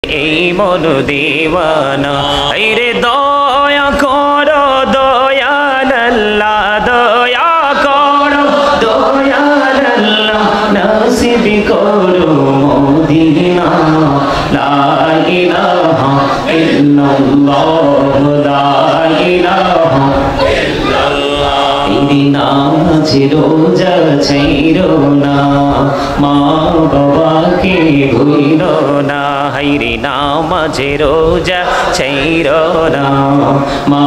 এই মন দিওয়ানা আইরে দয়া করো দয়াল আল্লাহ দয়া করো দয়াল আল্লাহ নসিব করো মদিনা লা ইলাহা ইল্লাল্লাহ লা ইলাহা ইল্লাল্লাহ এই নামাজে রোজা ছাইরো না মা বাবাকে ভুইলো না হাইরে নামাজে রোজা ছাইরো না মা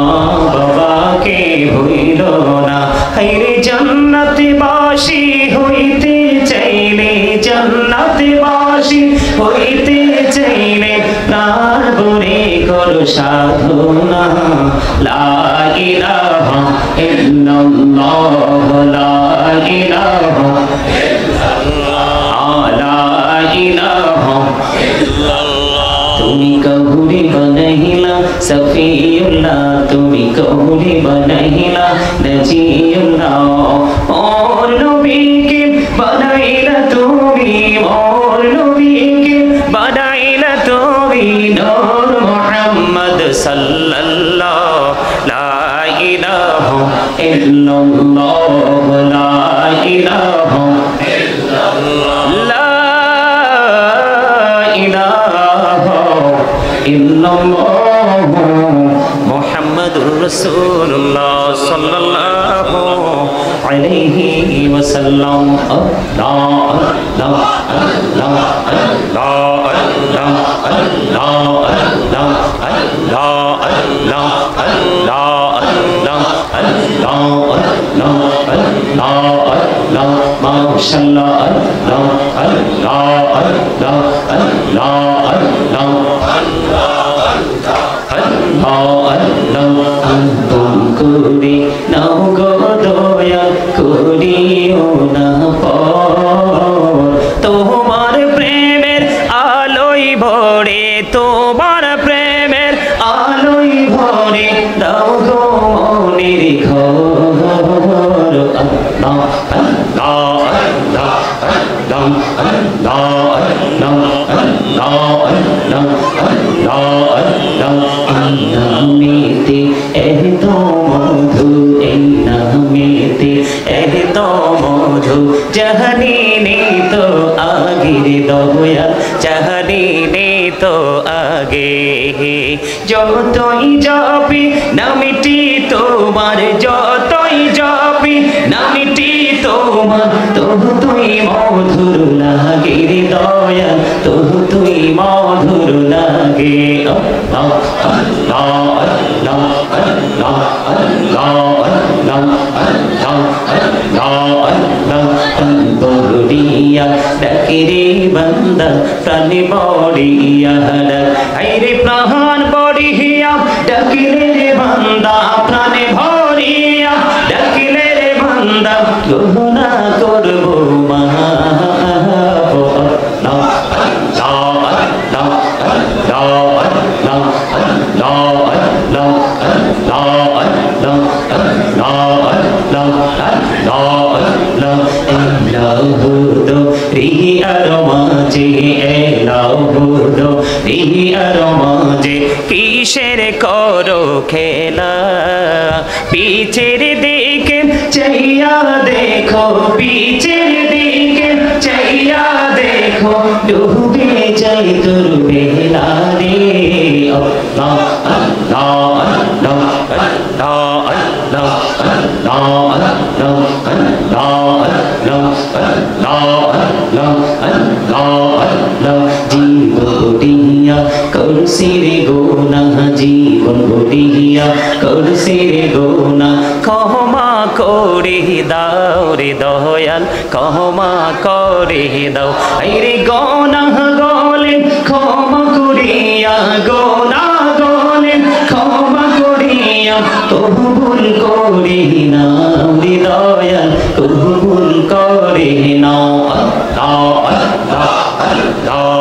বাবাকে ভুইলো না হাইরে জান্নাতবাসী হইতে চাইলে জান্নাতবাসী হইতে চাইলে প্রাণ ভরে করো সাধনা লা ইলাহা ইল্লাল্লাহ লা ইলাহা ইল্লাল্লাহ লা ইলাহা ইল্লাল্লাহ তুমি কহুরে বানাইলা সফিউল্লাহ তুমি কহুরে বানাইলা নজিউল্লাহ और নবীকে বানাইলা তুমি और নবীকে বানাইলা তুমি নূর মুহাম্মদ সাল্লাল্লাহু লা ইলাহা ইল্লাল্লাহ লা ইলাহা ইল্লাল্লাহ লা ইলাহা ইল্লাল্লাহ মুহাম্মাদুর রাসূলুল্লাহ সাল্লাল্লাহু আলাইহি ওয়াসাল্লাম আল্লাহ আল্লাহ আল্লাহ আল্লাহ আল্লাহ আল্লাহ আল্লাহ আল্লাহ আল্লাহ মাশাআল্লাহ আল্লাহ আল্লাহ আল্লাহ আল্লাহ আল্লাহ আল্লাহ করে নাও গো দয়া করিও না তোমার প্রেমের আলোয় ভরে তোমার প্রেমের আলোয় ভরে দাও গো মনের ঘর আল্লাহ আল্লাহ আল্লাহ আল্লাহ আল্লাহ আল্লাহ আল্লাহ আল্লাহ নামেতে এত মধু এই নামেতে এত মধু জাহানি নে তো আগের দয়া জাহানি নে তো আগে যতই যাবি নামটি তোমার যতই যাবি নামটি তোমার তবু তুই মধুর লাগে দয়া তবু তুই মধুর লাগে আল্লাহ আল্লাহ আল্লাহ আল্লাহ আল্লাহ আল্লাহ আল্লাহ বড়িয়া ডাকে রে বান্দা প্রাণে বড়িয়া আইরে প্রাণ বড়িয়া ডাকিলে রে বান্দা প্রাণে ভরিয়া ডাকিলে রে বান্দা গুনাহ করব মা কিসের করো খেলা পিছের দিকে চাইয়া দেখো পিছের দিকে চাইয়া দেখো ডুবে যাই তোর বেলা রে আল্লাহ আল্লাহ আল্লাহ আল্লাহ আল্লাহ আল্লাহ জীবন করছি রে গোনা জীবন বড়িয়া করছি রে গোনা ক্ষমা করে দাও রে দয়াল ক্ষমা করে দাও আইরে গোনা গলে ক্ষমা করিয়া গোনা গলে ক্ষমা করিয়া কবুল করে নাও রে দয়াল কবুল করে নাও আল্লাহ আল্লাহ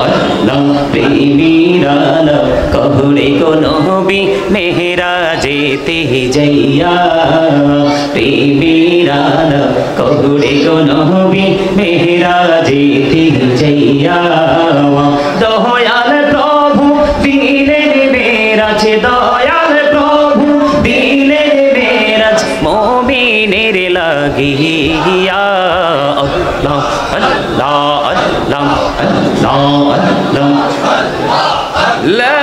আল্লাহ প্রেমীরা कहरे को नबी मेहराजे যেতে যাইয়া প্রেমের আলাপ করে গো নবী মেরাজেতে যাইয়া দয়াল প্রভু দিলেন মেরাজ দয়াল প্রভু দিলেন মেরাজ মুমিনের লাগিয়া আল্লাহ আল্লাহ আল্লাহ আল্লাহ আল্লাহ